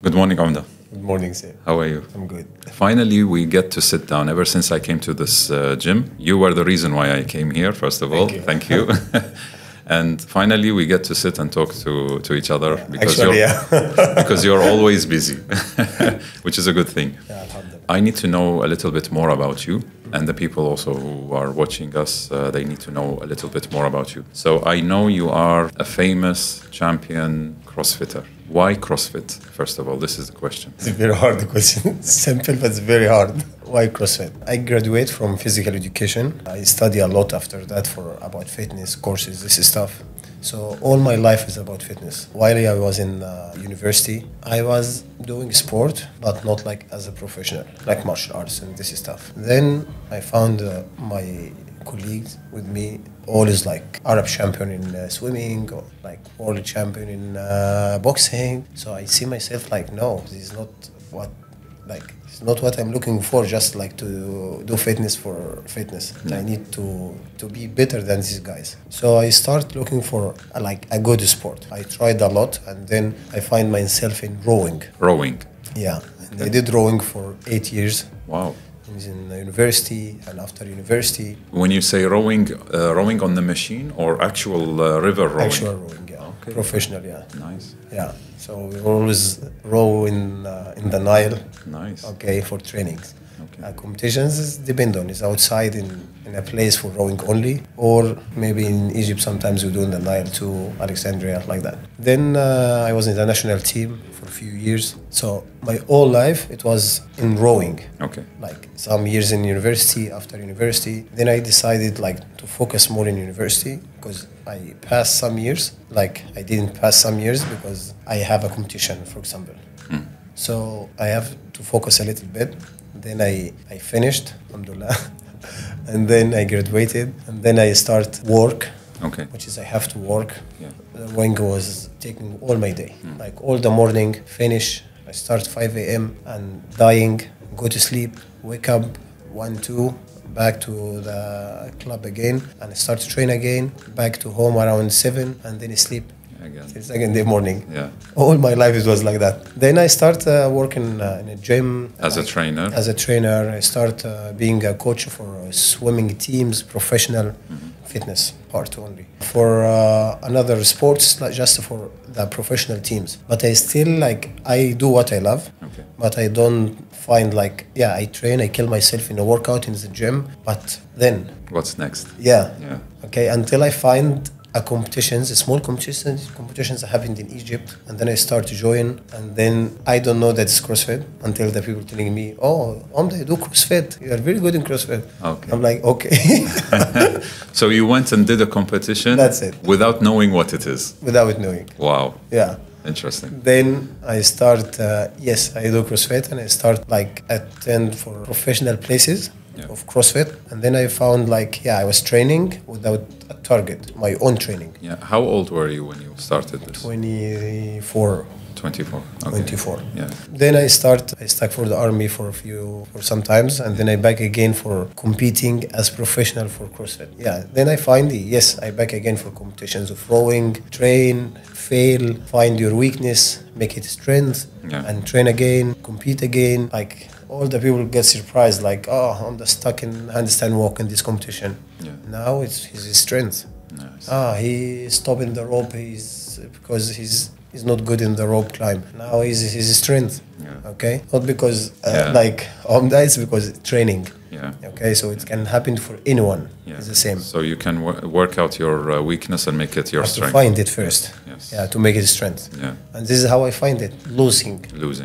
Good morning, Omda. Good morning, sir. How are you? I'm good. Finally, we get to sit down. Ever since I came to this gym, you were the reason why I came here, first of all. Thank you. And finally, we get to sit and talk to each other because, because you're always busy, which is a good thing. Yeah, I need to know a little bit more about you. And the people also who are watching us, they need to know a little bit more about you. So I know you are a famous champion CrossFitter. Why CrossFit? First of all, this is the question. It's a very hard question. Simple, but it's very hard. Why CrossFit? I graduate from physical education. I study a lot after that for about fitness courses, this stuff. So all my life is about fitness. While I was in university, I was doing sport, but not like as a professional, like martial arts and this stuff. Then I found my colleagues with me, all is like Arab champion in swimming or like world champion in boxing. So I see myself like, no, this is not what, like, it's not what I'm looking for, just like to do fitness for fitness. I need to be better than these guys. So I start looking for like a good sport. I tried a lot and then I find myself in rowing. Rowing? Yeah, and I did rowing for 8 years. Wow. I was in university and after university. When you say rowing, rowing on the machine or actual river rowing? Actual rowing, yeah. Okay. Professional, yeah. Nice. Yeah. So we always row in the Nile. Nice. Okay, for trainings. Okay. Competitions depend on. It's outside in a place for rowing only, or maybe in Egypt sometimes we do in the Nile to Alexandria, like that. Then I was in the national team for a few years. So my whole life it was in rowing. Okay. Like some years in university, after university. Then I decided like to focus more in university because I passed some years. Like I didn't pass some years because I have a competition, for example. So I have to focus a little bit. Then I finished, alhamdulillah, and then I graduated, and then I start work, which is I have to work. Yeah. The rowing was taking all my day, like all the morning, finish, I start 5 a.m. and dying, go to sleep, wake up 1, 2, back to the club again, and start to train again, back to home around 7, and then sleep. It's again the morning. Yeah. All my life it was like that. Then I start working in a gym. As a trainer? As a trainer. I start being a coach for swimming teams, professional fitness part only. For another sports, not just for the professional teams. But I still like, I do what I love. Okay. But I don't find like, yeah, I train, I kill myself in a workout in the gym. But then. What's next? Yeah. Yeah. Okay, until I find competitions, small competitions that happened in Egypt, and then I start to join, and then I don't know that's CrossFit until the people telling me, oh, Omda, you do CrossFit, you are very good in CrossFit. Okay. I'm like, okay. So you went and did a competition. That's it. Without knowing what it is. Without knowing. Wow. Yeah. Interesting. Then I start, yes, I do CrossFit, and I start like attend for professional places. Of CrossFit, and then I found like, yeah, I was training without a target, my own training. Yeah. How old were you when you started this? 24. 24. Okay. 24. Yeah. Then I stuck for the army for some times, and then I back again for competing as professional for CrossFit. Yeah. Then I find I back again for competitions of rowing, train, fail, find your weakness, make it strength, and train again, compete again. Like all the people get surprised, like, oh, I'm just stuck in handstand walk in this competition. Yeah. Now it's his strength. Nice. He stopping the rope. Because he's not good in the rope climb. Now he's his strength. Yeah. Okay, not because like Omda, it's because training. Yeah. Okay, so it can happen for anyone. Yeah. It's the same. So you can work out your weakness and make it your strength. To find it first. Yes. Yeah, to make it strength. Yeah. And this is how I find it: losing,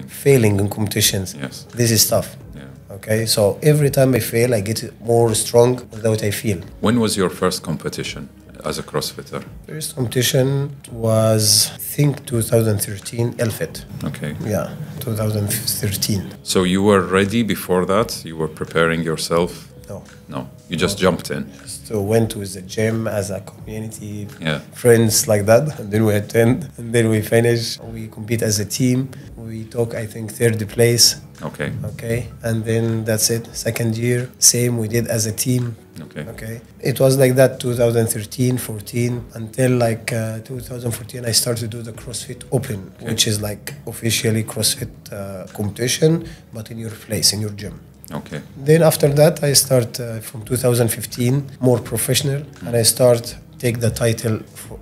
failing in competitions. Yes. This is tough. Yeah. Okay, so every time I fail, I get more strong without I feel. When was your first competition as a CrossFitter? First competition was, I think, 2013, Elfit. Okay. Yeah, 2013. So you were ready before that? You were preparing yourself? No. No, you just jumped in? Just went with the gym as a community, friends like that. And then we attend, and then we finish. We compete as a team. We took, I think, third place. Okay. And then that's it. Second year, same. We did as a team. Okay. It was like that 2013, 14, until like 2014 I started to do the CrossFit Open, which is like officially CrossFit competition, but in your place, in your gym. Okay. Then after that I start from 2015 more professional, and I start take the title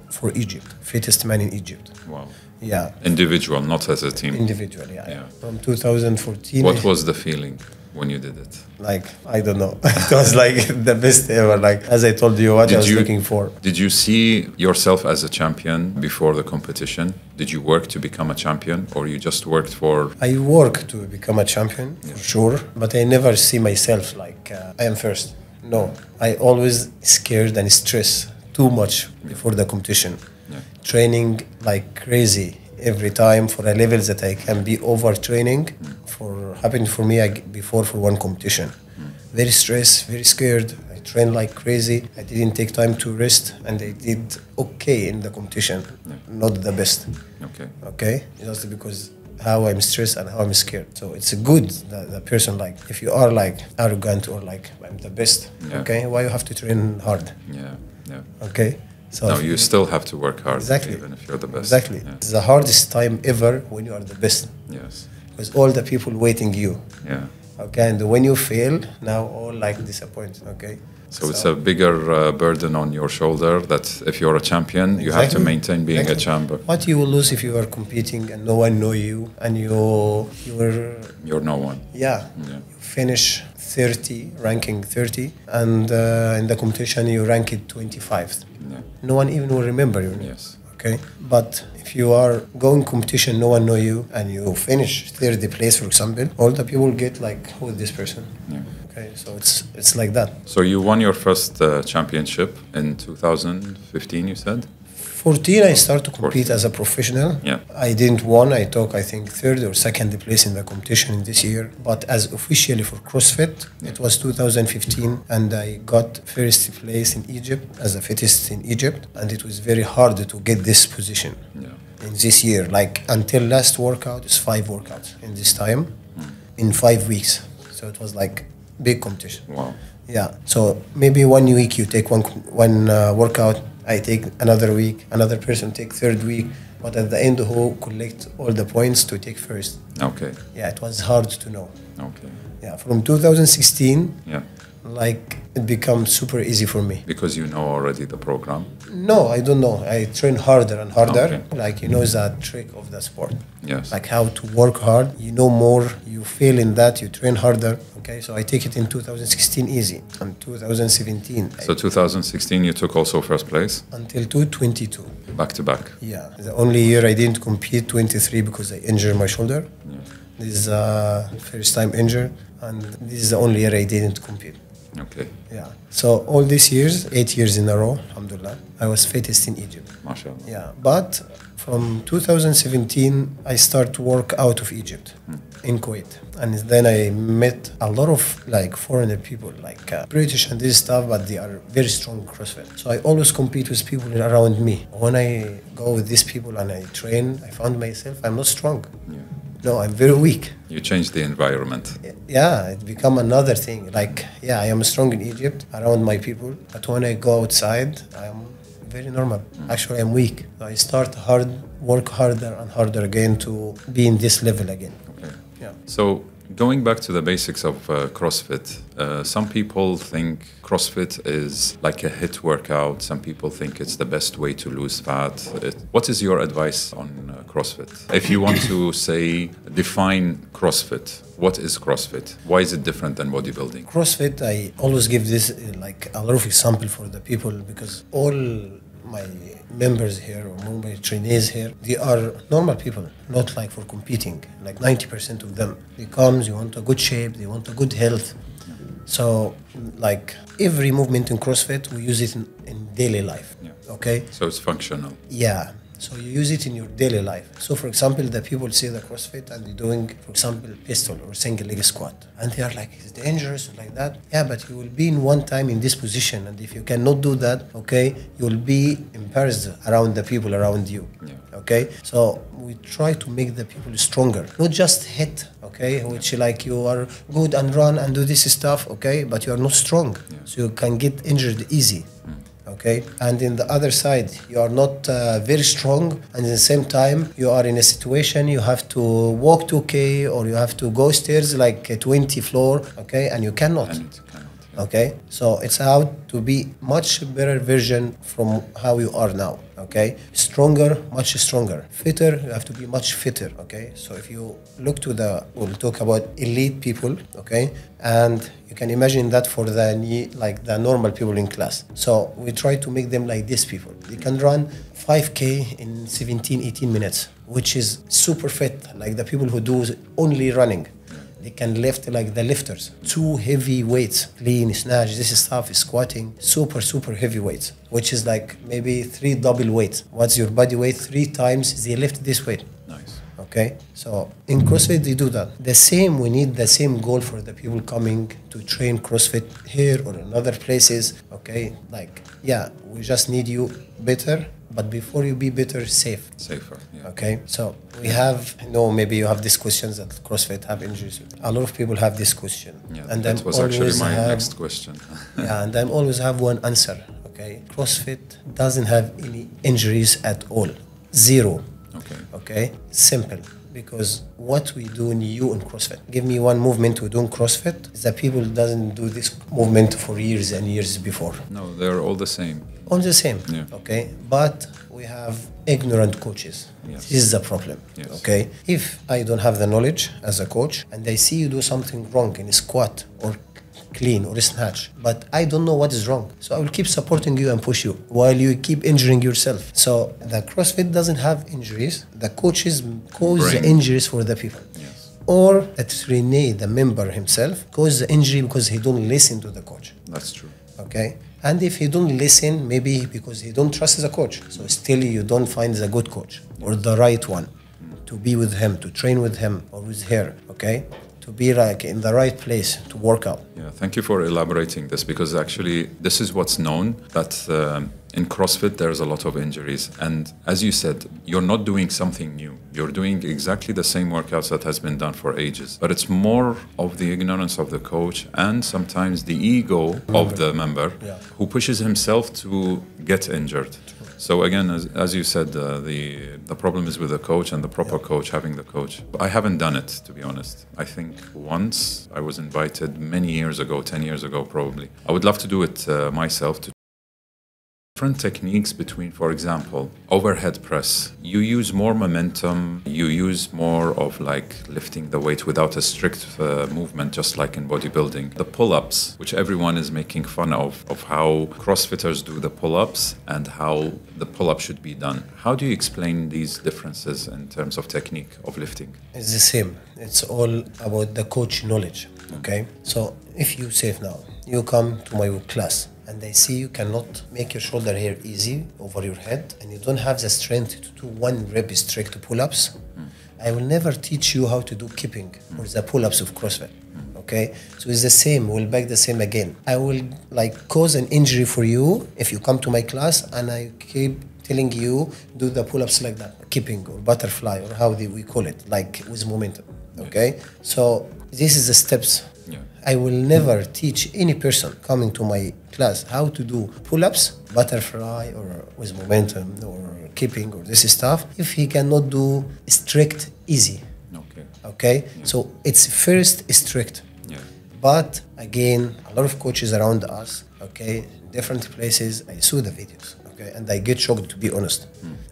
for Egypt, fittest man in Egypt. Wow. Yeah. Individual, not as a team. Individual, yeah. From 2014. What was the feeling when you did it? Like, I don't know. It was like the best ever. Like, as I told you, what I was looking for. Did you see yourself as a champion before the competition? Did you work to become a champion, or you just worked for... I worked to become a champion, for sure. But I never see myself like, I am first. No. I always scared and stressed too much before the competition. Training like crazy every time for a level that I can be overtraining. Happened for me before for one competition. Very stressed, very scared. I trained like crazy. I didn't take time to rest, and I did okay in the competition. Not the best. Okay. Just because how I'm stressed and how I'm scared. So it's good that the person, like, if you are like arrogant or like I'm the best, okay, why you have to train hard? Okay. So no, you still have to work hard, exactly, even if you're the best. Exactly. It's the hardest time ever when you are the best. Yes. Because all the people waiting you. Yeah. Okay, and when you fail, now all like disappoint. Okay. So it's a bigger burden on your shoulder that if you're a champion, you have to maintain being a champion. What you will lose if you are competing and no one know you, and you're no one. Yeah. You finish 30, ranking 30, and in the competition you rank it 25th. No one even will remember your name. Yes. Okay. But if you are going competition, no one know you, and you finish third place, for example, all the people get like, who is this person? Okay. So it's like that. So you won your first championship in 2015, you said? 14, I started to compete as a professional. I didn't win. I took, I think, third or second place in the competition in this year. But as officially for CrossFit, it was 2015, and I got first place in Egypt as a fittest in Egypt. And it was very hard to get this position in this year. Like, until last workout, it's 5 workouts in this time, in 5 weeks. So it was like big competition. Wow. Yeah. So maybe 1 week you take one workout, I take another week, another person take third week, but at the end who collect all the points to take first. Okay. Yeah, it was hard to know. Okay. Yeah, from 2016, like it becomes super easy for me. Because you know already the program? No, I don't know. I train harder and harder. Like, you know, that trick of the sport. Yes. Like how to work hard. You know more, you fail in that, you train harder. Okay, so I take it in 2016 easy. And 2017. So 2016 you took also first place? Until 2022. Back to back? Yeah. The only year I didn't compete, 23, because I injured my shoulder. This is first time injured. And this is the only year I didn't compete. Okay. Yeah. So all these years, 8 years in a row, alhamdulillah, I was fittest in Egypt. MashaAllah. Yeah. But from 2017, I start to work out of Egypt in Kuwait. And then I met a lot of like foreigner people, like British and this stuff, but they are very strong CrossFit. So I always compete with people around me. When I go with these people and I train, I found myself, I'm not strong. No, I'm very weak. You changed the environment. Yeah, it become another thing. Like, yeah, I am strong in Egypt around my people, but when I go outside, I am very normal. Actually, I'm weak. So I start work harder and harder again to be in this level again. Okay. Yeah. So going back to the basics of CrossFit, some people think CrossFit is like a HIIT workout. Some people think it's the best way to lose fat. What is your advice on CrossFit? If you want to say, define CrossFit, what is CrossFit? Why is it different than bodybuilding? CrossFit, I always give this like a lot of example for the people, because all my members here or my trainees here, they are normal people, not like for competing. Like 90% of them, they come, they want a good shape, they want a good health. So like every movement in CrossFit, we use it in daily life. Okay? So it's functional. Yeah. So you use it in your daily life. So for example, the people see the CrossFit and they're doing, for example, pistol or single leg squat. And they are like, it's dangerous or like that. Yeah, but you will be in one time in this position. And if you cannot do that, okay, you will be embarrassed around the people around you. Yeah. Okay, so we try to make the people stronger, not just hit, okay, which like you are good and run and do this stuff, okay, but you are not strong, so you can get injured easy, okay. And in the other side, you are not very strong, and at the same time, you are in a situation you have to walk 2K or you have to go stairs like a 20 floor, okay, and you cannot. Okay, so it's how to be much better version from how you are now. Okay, stronger, much stronger. Fitter, you have to be much fitter. Okay, so if you look to we'll talk about elite people. Okay, and you can imagine that for the normal people in class. So we try to make them like these people. They can run 5K in 17, 18 minutes, which is super fit, like the people who do only running. They can lift like the lifters, 2 heavy weights, clean, snatch, this stuff is squatting, super heavy weights, which is like maybe 3 double weights. What's your body weight? 3 times they lift this weight. Nice. Okay, so in CrossFit they do that. The same, we need the same goal for the people coming to train CrossFit here or in other places. Okay, like, yeah, we just need you better. But before you be better, safer. Yeah. Okay, so we have, maybe you have these questions that CrossFit have injuries. A lot of people have this question. Yeah, and that was actually my next question. Yeah, and I always have one answer. Okay, CrossFit doesn't have any injuries at all. 0. Okay, simple. Because what we do new in CrossFit, give me one movement we do in CrossFit, the people doesn't do this movement for years and years before. No, they're all the same. All the same, yeah. Okay? But we have ignorant coaches. Yes. This is the problem, yes. Okay? If I don't have the knowledge as a coach and I see you do something wrong in a squat or clean or snatch, but I don't know what is wrong. So I will keep supporting you and push you while you keep injuring yourself. So the CrossFit doesn't have injuries. The coaches cause the injuries for the people. Yes. Or the trainee, the member himself, cause the injury because he don't listen to the coach. That's true. Okay? And if he don't listen, maybe because he don't trust the coach. So still you don't find the good coach or the right one to be with him, to train with him or with her, okay? To be like in the right place to work out. Yeah, thank you for elaborating this, because actually this is what's known, that in CrossFit there's a lot of injuries. And as you said, you're not doing something new. You're doing exactly the same workouts that has been done for ages. But it's more of the ignorance of the coach and sometimes the ego of the member who pushes himself to get injured. So again, as you said, the problem is with the coach and the proper coach having the coach. I haven't done it, to be honest. I think once I was invited many years ago, 10 years ago probably. I would love to do it myself. Different techniques between, for example, overhead press. You use more momentum, you use more of like lifting the weight without a strict movement, just like in bodybuilding. The pull-ups, which everyone is making fun of how CrossFitters do the pull-ups and how the pull-up should be done. How do you explain these differences in terms of technique of lifting? It's the same. It's all about the coach knowledge, okay? So if you say now, you come to my class, and they see you cannot make your shoulder here easy over your head, and you don't have the strength to do 1 rep strict pull-ups, I will never teach you how to do keeping or the pull-ups of CrossFit. Okay, so it's the same. We'll back the same again. I will like cause an injury for you if you come to my class and I keep telling you do the pull-ups like that, keeping or butterfly or how we call it, like with momentum. Okay, so this is the steps. I will never teach any person coming to my class how to do pull-ups, butterfly, or with momentum, or keeping, or this stuff, if he cannot do strict, easy. Okay? Yeah. So it's first strict. Yeah. But again, a lot of coaches around us, okay, different places, I saw the videos, okay, and I get shocked, to be honest.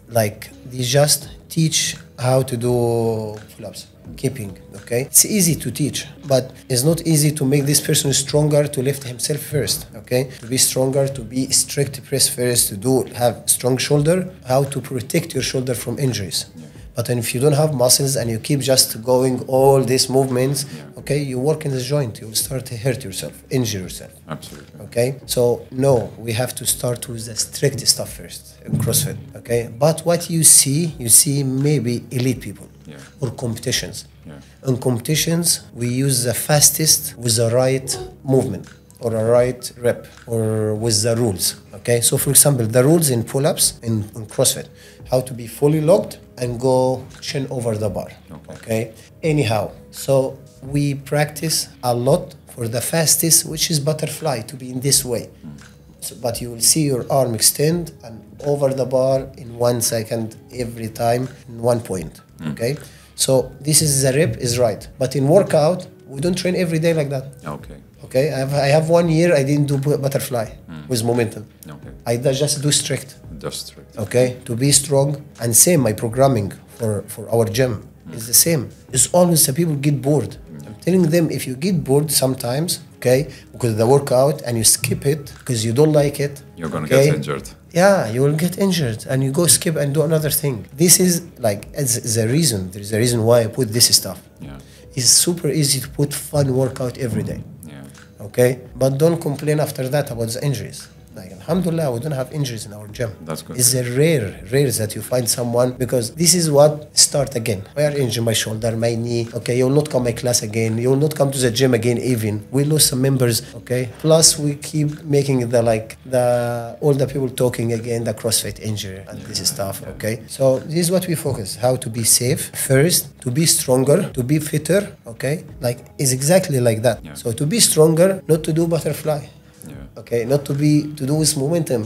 Like, they just teach how to do pull-ups, keeping, okay? It's easy to teach, but it's not easy to make this person stronger, to lift himself first, okay? To be stronger, to be strict press first, to have strong shoulder, how to protect your shoulder from injuries. Yeah. But if you don't have muscles and you keep just going all these movements, okay, you work in the joint, you will start to hurt yourself, injure yourself. Absolutely. Okay, so no, we have to start with the strict stuff first in CrossFit. Okay, but what you see maybe elite people or competitions. In competitions, we use the fastest with the right movement or a right rep or with the rules. Okay, so for example, the rules in pull-ups in CrossFit, how to be fully locked and go chin over the bar. Okay, anyhow, so we practice a lot for the fastest, which is butterfly, to be in this way. So, but you will see your arm extend and over the bar in 1 second every time in 1 point. Okay, so this is the rep is right, but in workout we don't train every day like that. Okay, I have 1 year I didn't do butterfly with momentum. I just do strict. Okay, to be strong. And same, my programming for our gym is the same. It's always the people get bored. I'm telling them, if you get bored sometimes, okay, because of the workout and you skip it because you don't like it, you're gonna get injured. Yeah, you will get injured and you go skip and do another thing. This is like the reason. There is a reason why I put this stuff. It's super easy to put fun workout every day. Okay, but don't complain after that about the injuries. Like, alhamdulillah, we don't have injuries in our gym. That's good. It's a rare that you find someone, because this is what start again. I are injured my shoulder, my knee. Okay, you will not come my class again. You will not come to the gym again even. We lose some members. Okay, plus we keep making all the people talking again the CrossFit injury and this stuff. Okay, so this is what we focus: how to be safe first, to be stronger, to be fitter. Okay, like it's exactly like that. So to be stronger, not to do butterfly. Okay, not to do with momentum.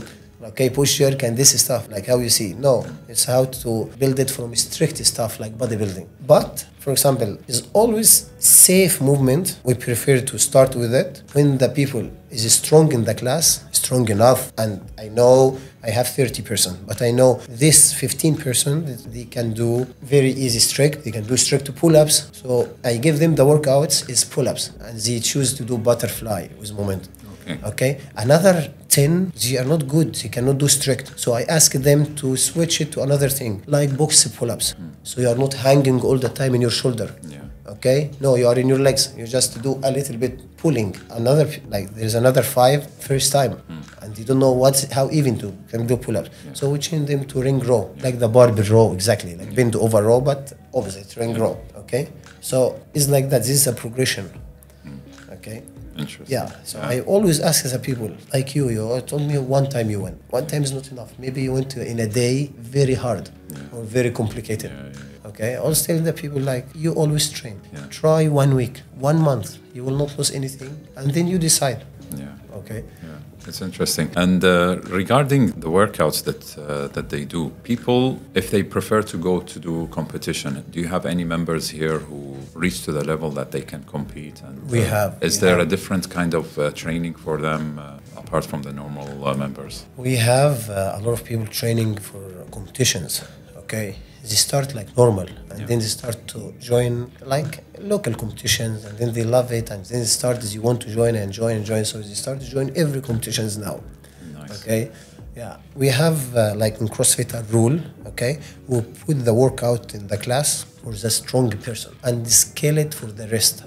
Okay, push jerk and this stuff, like how you see. No, it's how to build it from strict stuff like bodybuilding. But, for example, it's always safe movement. We prefer to start with it when the people is strong in the class, strong enough, and I know I have 30%, but I know this 15%, they can do very easy strict. They can do strict pull-ups. So I give them the workouts is pull-ups, and they choose to do butterfly with momentum. Okay, another 10, they are not good, they cannot do strict. So I ask them to switch it to another thing, like box pull-ups. So you are not hanging all the time in your shoulder. Okay, no, you are in your legs. You just do a little bit pulling. There's another 5 first time, and you don't know how even to can do pull-ups. So we change them to ring row, like the barbell row, exactly, like bend over row, but opposite ring row. Okay, so it's like that. This is a progression. Okay. Interesting. So I always ask the people, like you told me one time you went. One time is not enough. Maybe you went in a day very hard or very complicated. Okay, I always tell the people, like, you always train. Try 1 week, 1 month. You will not lose anything, and then you decide. Okay. It's interesting. And regarding the workouts that they do, people, if they prefer to go to do competition, do you have any members here who reach to the level that they can compete? And we have. Is there a different kind of training for them apart from the normal members? We have a lot of people training for competitions. Okay. They start like normal, and then they start to join like local competitions, and then they love it, and then they start as you want to join and join. So they start to join every competitions now. Okay, we have like in CrossFit a rule. Okay, we put the workout in the class for the strong person and scale it for the rest.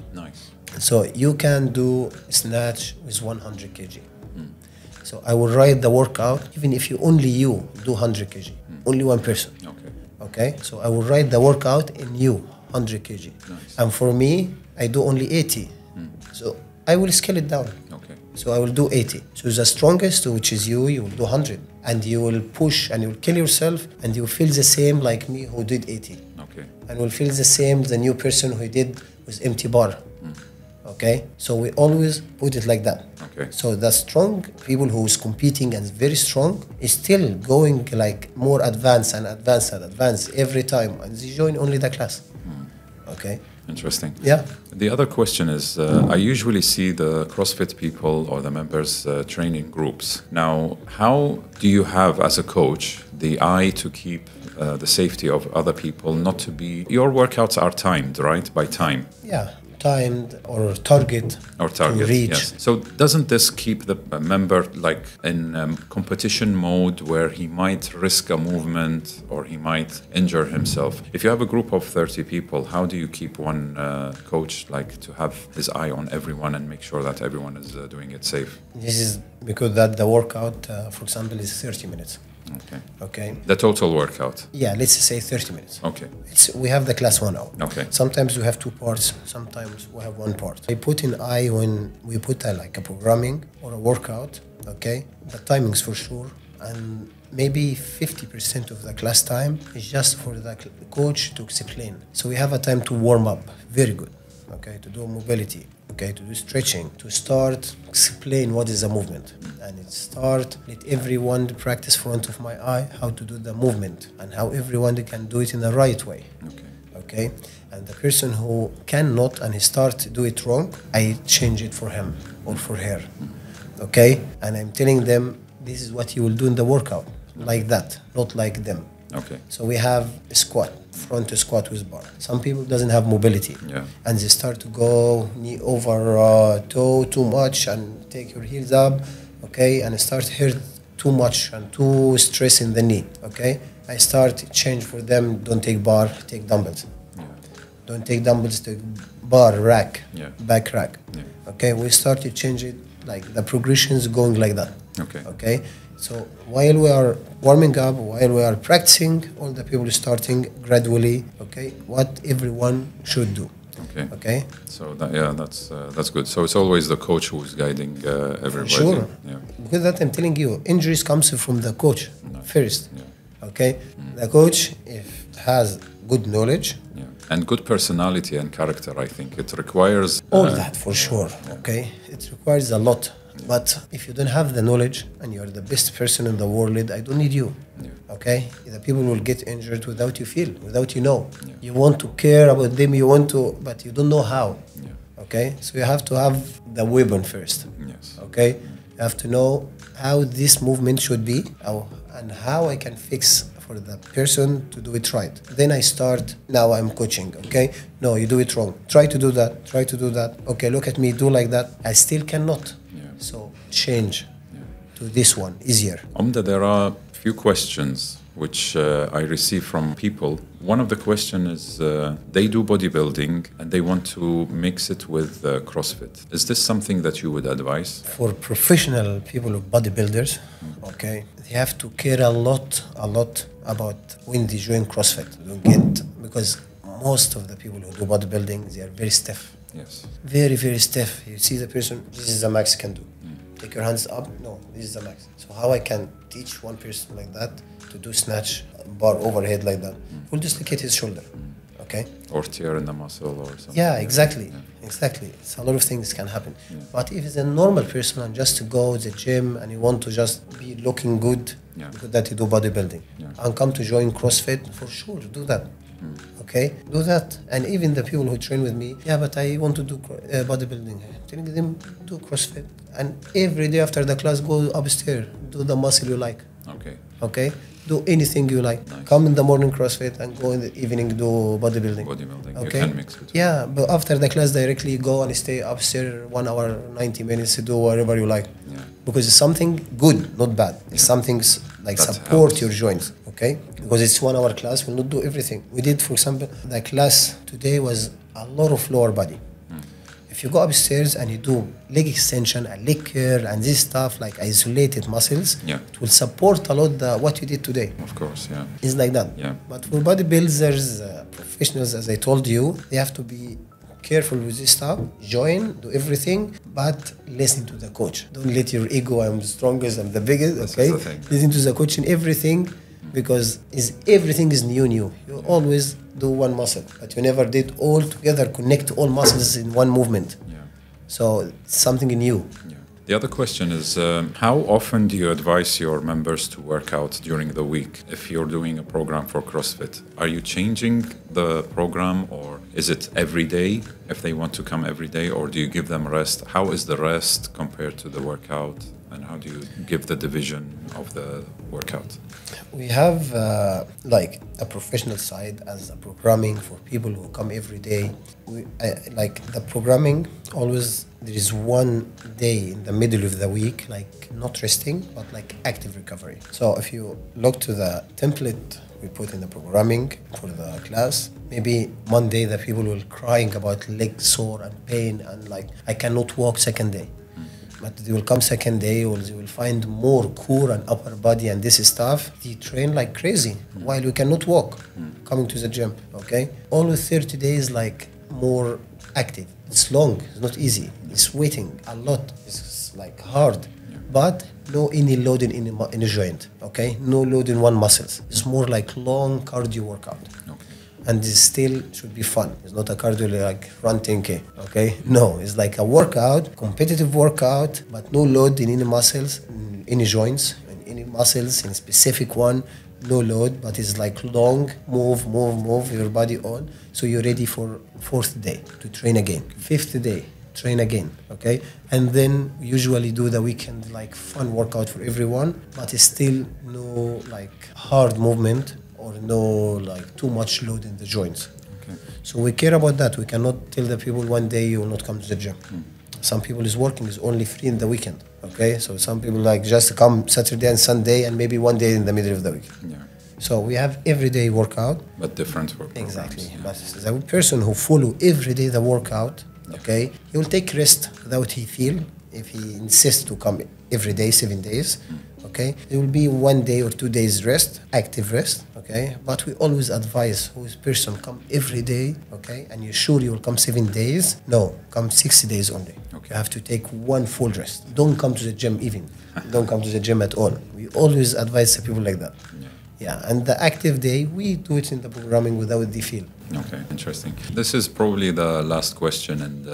So you can do snatch with 100 kg. So I will write the workout even if you do 100 kg, only one person. Okay, so I will write the workout in 100 kg. And for me, I do only 80. So I will scale it down. So I will do 80. So the strongest, which is you will do 100. And you will push and you will kill yourself, and you will feel the same like me who did 80. And will feel the same the new person who did with empty bar. Okay, so we always put it like that. So the strong people who is competing and very strong is still going like more advanced every time, and they join only the class. Okay. Interesting. Yeah. The other question is, I usually see the CrossFit people or the members training groups. Now, how do you have as a coach the eye to keep the safety of other people, not to be... Your workouts are timed, right? By time. Yeah. timed or target to reach. Yes. So doesn't this keep the member like in competition mode where he might risk a movement or he might injure himself? If you have a group of 30 people, how do you keep one coach like to have his eye on everyone and make sure that everyone is doing it safe? This is because that the workout, for example, is 30 minutes. Okay. Okay. The total workout? Yeah, let's say 30 minutes. Okay. We have the class 1 hour. Okay. Sometimes we have 2 parts, sometimes we have 1 part. I put in eye when we put like a programming or a workout, okay? The timings for sure, and maybe 50% of the class time is just for the coach to explain. So we have a time to warm up, very good, okay? To do mobility, okay? To do stretching, to start explain what is a movement. And it start, let everyone practice front of my eye how to do the movement and how everyone can do it in the right way. Okay? And the person who cannot and he start to do it wrong, I change it for him or for her. Okay? And I'm telling them this is what you will do in the workout, like that, not like them. Okay. So we have a squat, front squat with bar. Some people doesn't have mobility, and they start to go knee over toe too much and take your heels up, okay, and start hurt too much and too stress in the knee, okay. I start change for them. Don't take bar, take dumbbells. Don't take dumbbells, take bar, rack, back rack. Okay, we start to change it like the progression is going like that. Okay. So while we are warming up, while we are practicing, all the people starting gradually, okay, what everyone should do. Okay. So that's good. So it's always the coach who is guiding everybody. Sure. Because that I'm telling you, injuries comes from the coach first. Okay. The coach, if has good knowledge. And good personality and character, I think it requires all that for sure. Okay. It requires a lot. But if you don't have the knowledge and you're the best person in the world, I don't need you. Okay? The people will get injured without you feel, without you know. You want to care about them, but you don't know how. Okay? So you have to have the weapon first. Okay? You have to know how this movement should be and how I can fix for the person to do it right. Then I start, now I'm coaching, okay? No, you do it wrong. Try to do that. Okay, look at me, do like that. I still cannot. So change to this one, easier. Omda, there are a few questions which I receive from people. One of the questions is they do bodybuilding and they want to mix it with CrossFit. Is this something that you would advise? For professional people of bodybuilders, okay, they have to care a lot about when they join CrossFit. Because most of the people who do bodybuilding, they are very stiff. Yes. Very, very stiff. You see the person, this is the max you can do. Take your hands up, no, this is the max. So how I can teach one person like that to do snatch, bar overhead like that? We'll dislocate his shoulder, okay? Or tear in the muscle or something. Yeah, exactly. So a lot of things can happen. But if it's a normal person and just to go to the gym and you want to just be looking good, because that you do bodybuilding, and come to join CrossFit, for sure, do that. Okay, do that. And even the people who train with me, but I want to do bodybuilding. Telling them, do CrossFit. And every day after the class, go upstairs, do the muscle you like. Okay, do anything you like. Nice. Come in the morning CrossFit and go in the evening do bodybuilding. Okay, you can mix it. Yeah, but after the class directly go and stay upstairs 1 hour, 90 minutes, do whatever you like. Because it's something good, not bad. It's something like that support helps your joints. Okay, because it's 1 hour class, we'll not do everything. We did, for example, the class today was a lot of lower body. If you go upstairs and you do leg extension and leg curl and this stuff like isolated muscles, it will support a lot what you did today. Of course, It's like that. But for bodybuilders, professionals, as I told you, they have to be careful with this stuff. Join, do everything, but listen to the coach. Don't let your ego, I'm the strongest, I'm the biggest, okay? Listen to the coach in everything, because everything is new. You always do one muscle, but you never did all together, connect all muscles in one movement. So it's something new. The other question is, how often do you advise your members to work out during the week if you're doing a program for CrossFit? Are you changing the program, or is it every day if they want to come every day, or do you give them rest? How is the rest compared to the workout? And how do you give the division of the workout? We have like a professional side as a programming for people who come every day. Like the programming, always there is one day in the middle of the week, like not resting, but like active recovery. So if you look to the template we put in the programming for the class, maybe Monday the people will crying about leg sore and pain and like I cannot walk second day. But they will come second day, or they will find more core and upper body and this stuff. They train like crazy while we cannot walk, coming to the gym, okay? Always 30 days like more active. It's long, it's not easy. It's waiting a lot, it's like hard. But no any loading in a joint, okay? No load in one muscles. It's more like long cardio workout. Okay. And this still should be fun. It's not a cardio like run 10K, okay? No, it's like a workout, competitive workout, but no load in any muscles, in any joints, in any muscles, in a specific one, no load, but it's like long, move your body on, so you're ready for 4th day to train again. 5th day, train again, okay? And then usually do the weekend like fun workout for everyone, but it's still no like hard movement, or no like too much load in the joints. Okay. So we care about that. We cannot tell the people one day you will not come to the gym. Some people is working, is only free in the weekend. Okay, so some people like just come Saturday and Sunday and maybe one day in the middle of the week. Yeah. So we have everyday workout. But different work Exactly. Yeah. But the person who follow every day the workout, okay, he will take rest without he feel. If he insists to come every day, 7 days, okay, there will be 1 day or 2 days rest, active rest, okay. But we always advise who is person come every day, okay, and you're sure you will come 7 days. No, come 60 days only. Okay. You have to take one full rest. Don't come to the gym even. Don't come to the gym at all. We always advise the people like that. Yeah, and the active day, we do it in the programming without the feel. Okay, interesting. This is probably the last question, and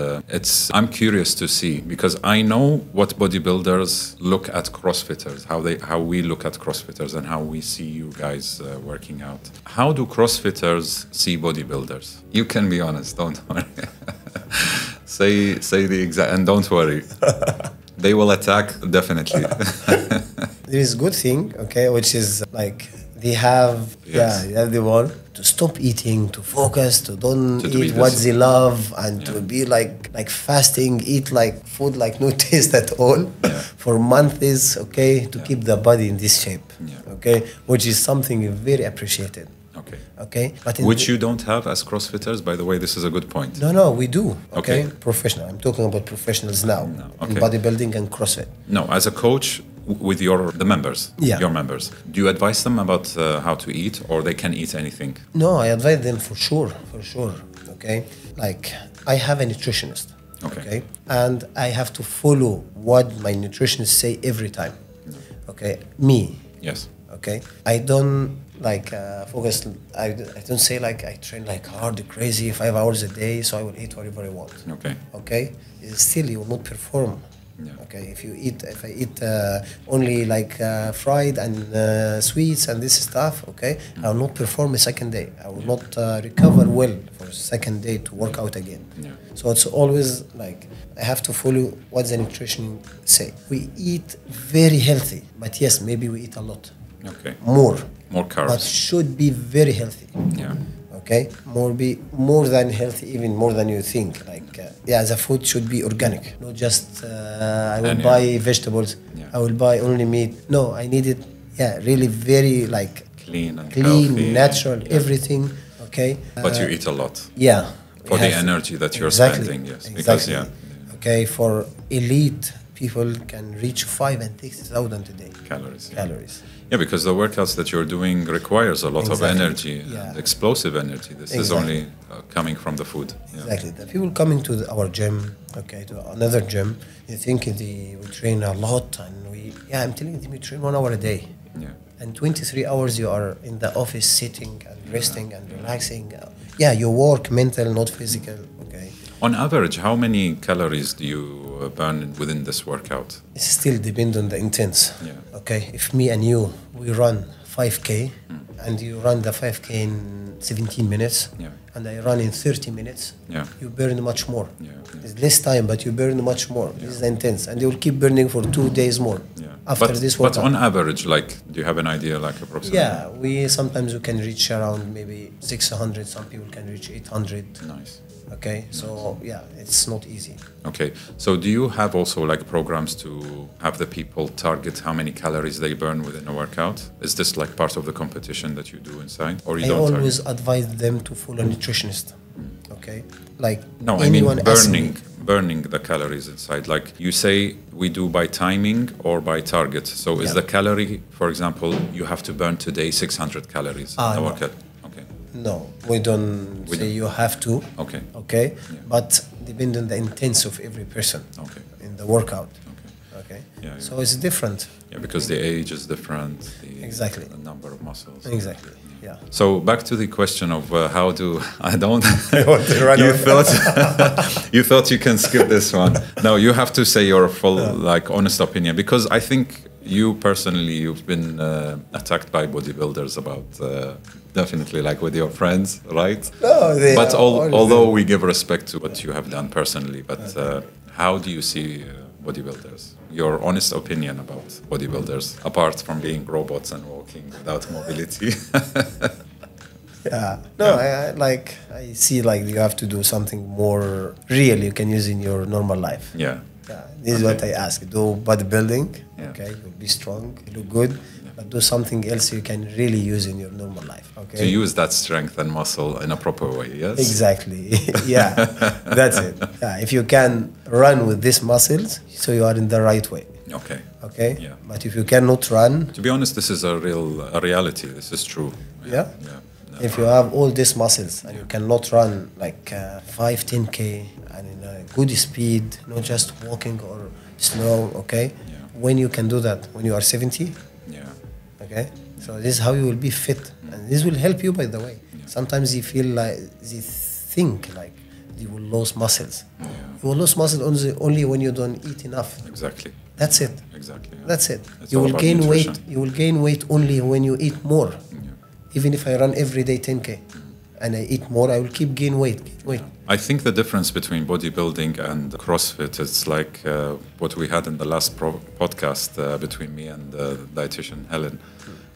I'm curious to see, because I know what bodybuilders look at Crossfitters, how we look at Crossfitters, and how we see you guys working out. How do Crossfitters see bodybuilders? You can be honest, don't worry. say the exact, and don't worry. They will attack, definitely. There is good thing, okay, which is like they have, they have the one to stop eating, to focus, to don't eat what they love, and to be like fasting, eat like food like no taste at all for months, okay, to keep the body in this shape, okay, which is something very appreciated. Okay. But which you don't have as Crossfitters, by the way. This is a good point. No, we do. Okay. Professional. I'm talking about professionals now in bodybuilding and CrossFit. No, as a coach with the members, your members, do you advise them about how to eat, or they can eat anything? No, I advise them for sure. Okay, like I have a nutritionist. Okay, and I have to follow what my nutritionist say every time. Okay, me. Yes. Okay, I don't like focus. I don't say like I train like hard, crazy, 5 hours a day, so I will eat whatever I want. Okay, still you will not perform. Okay, if I eat only like fried and sweets and this stuff, okay, I will not perform a second day. I will not recover well for a second day to work out again. So it's always like I have to follow what the nutrition say. We eat very healthy, but yes, maybe we eat a lot. More carbs, but should be very healthy. Okay, more than healthy, even more than you think. Like the food should be organic, not just I will buy vegetables. I will buy only meat. No, I need it. Really very like clean, healthy, natural, everything. Okay, but you eat a lot. For the energy that you're spending. Yes, because okay, for elite people can reach 5,000 and 6,000 a day. Calories. Yeah, because the workouts that you're doing requires a lot of energy, and explosive energy. This is only coming from the food. Exactly. The people coming to our gym, okay, to another gym, they think we train a lot, and I'm telling them we train 1 hour a day. And 23 hours you are in the office sitting and resting and relaxing. You work mental, not physical. Okay. On average, how many calories do you burn within this workout? It still depends on the intents. Okay, if me and you, we run 5K and you run the 5K in 17 minutes and I run in 30 minutes, you burn much more. It's less time, but you burn much more. This is intense. And you will keep burning for 2 days more after this workout. But on average, like, do you have an idea, like, approximately? Yeah, we can reach around maybe 600. Some people can reach 800. Nice. Okay, so yeah, it's not easy. Okay, so do you have also like programs to have the people target how many calories they burn within a workout? Is this like part of the competition that you do inside, or you don't? I always advise them to follow a nutritionist. Okay, like no, I mean burning the calories inside. Like you say, we do by timing or by target. So is the calorie, for example, you have to burn today 600 calories in the workout? No, we don't say you have to. Okay, but depend on the intensity of every person. In the workout. Okay. So it's different. Yeah, because the age is different. Exactly. The number of muscles. Exactly. Yeah. So back to the question of how do I don't. I want to run you thought you can skip this one. No, you have to say your full like honest opinion, because I think you personally you've been attacked by bodybuilders about. Definitely, like with your friends, right? No, but although we give respect to what you have done personally, but how do you see bodybuilders? Your honest opinion about bodybuilders, apart from being robots and walking without mobility. I see like you have to do something more real you can use in your normal life. This is what I ask. Do bodybuilding, okay? You'll be strong, you look good. But do something else you can really use in your normal life. Okay. To use that strength and muscle in a proper way, yes? Exactly. That's it. Yeah, if you can run with these muscles, so you are in the right way. Okay. Yeah. But if you cannot run, to be honest, this is a reality. This is true. If you have all these muscles and you cannot run like 5-10K and in a good speed, not just walking or slow. Okay. When you can do that, when you are 70. Okay, so this is how you will be fit, and this will help you. By the way, sometimes you feel like they think like you will lose muscles. You will lose muscles only when you don't eat enough. Exactly. That's it. Exactly. That's it. It's you will gain nutrition. weight. You will gain weight only when you eat more. Even if I run every day 10K, and I eat more, I will keep gain weight. I think the difference between bodybuilding and CrossFit is like what we had in the last podcast between me and the dietitian Helen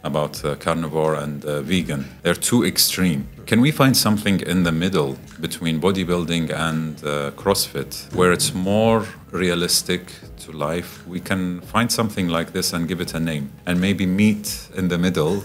about carnivore and vegan. They're too extreme. Can we find something in the middle between bodybuilding and CrossFit where it's more realistic to life? We can find something like this and give it a name and maybe meet in the middle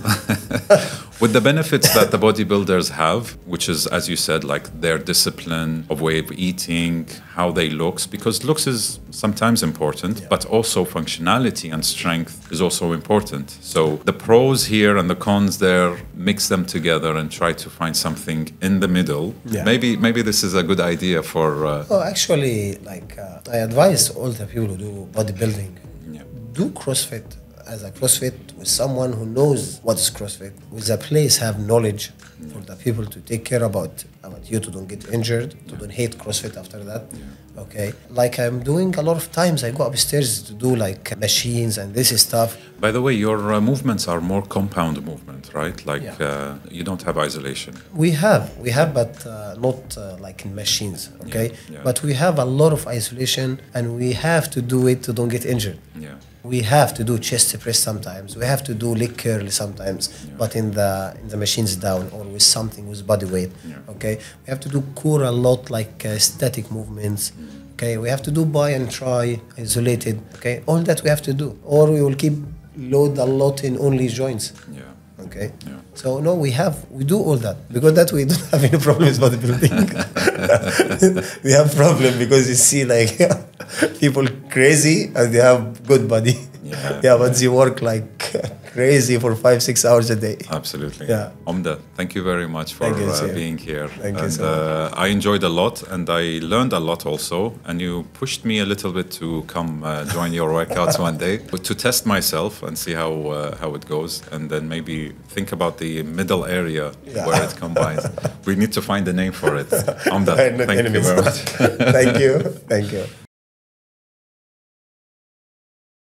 with the benefits that the bodybuilders have, which is, as you said, like their discipline of way of eating, how they look, because looks is sometimes important, but also functionality and strength is also important. So the pros here and the cons there, mix them together and try to find something in the middle. Maybe this is a good idea for... actually, like I advise all the people who do bodybuilding, do CrossFit as a CrossFit with someone who knows what is CrossFit, with a place have knowledge for the people to take care about you, to don't get injured, to don't hate CrossFit after that. Okay, like I'm doing a lot of times, I go upstairs to do like machines and this stuff. By the way, your movements are more compound movement, right? Like you don't have isolation. We have, but not like in machines. Okay, but we have a lot of isolation, and we have to do it to don't get injured. We have to do chest press sometimes. We have to do leg curl sometimes, but in the machines down or with something with body weight. Okay, we have to do core a lot, like static movements. Okay, we have to do by and try, isolated. Okay, all that we have to do, or we will keep load a lot in only joints. Okay. So no, we do all that, because that we don't have any problems with bodybuilding. We have problem because you see like people crazy and they have good body. But they work like crazy for 5-6 hours a day. Absolutely. Omda, thank you very much for being here. Thank you so much. I enjoyed a lot, and I learned a lot also. And you pushed me a little bit to come join your workouts one day, but to test myself and see how it goes, and then maybe think about the middle area where it combines. We need to find a name for it. Omda, thank you very much. Thank you.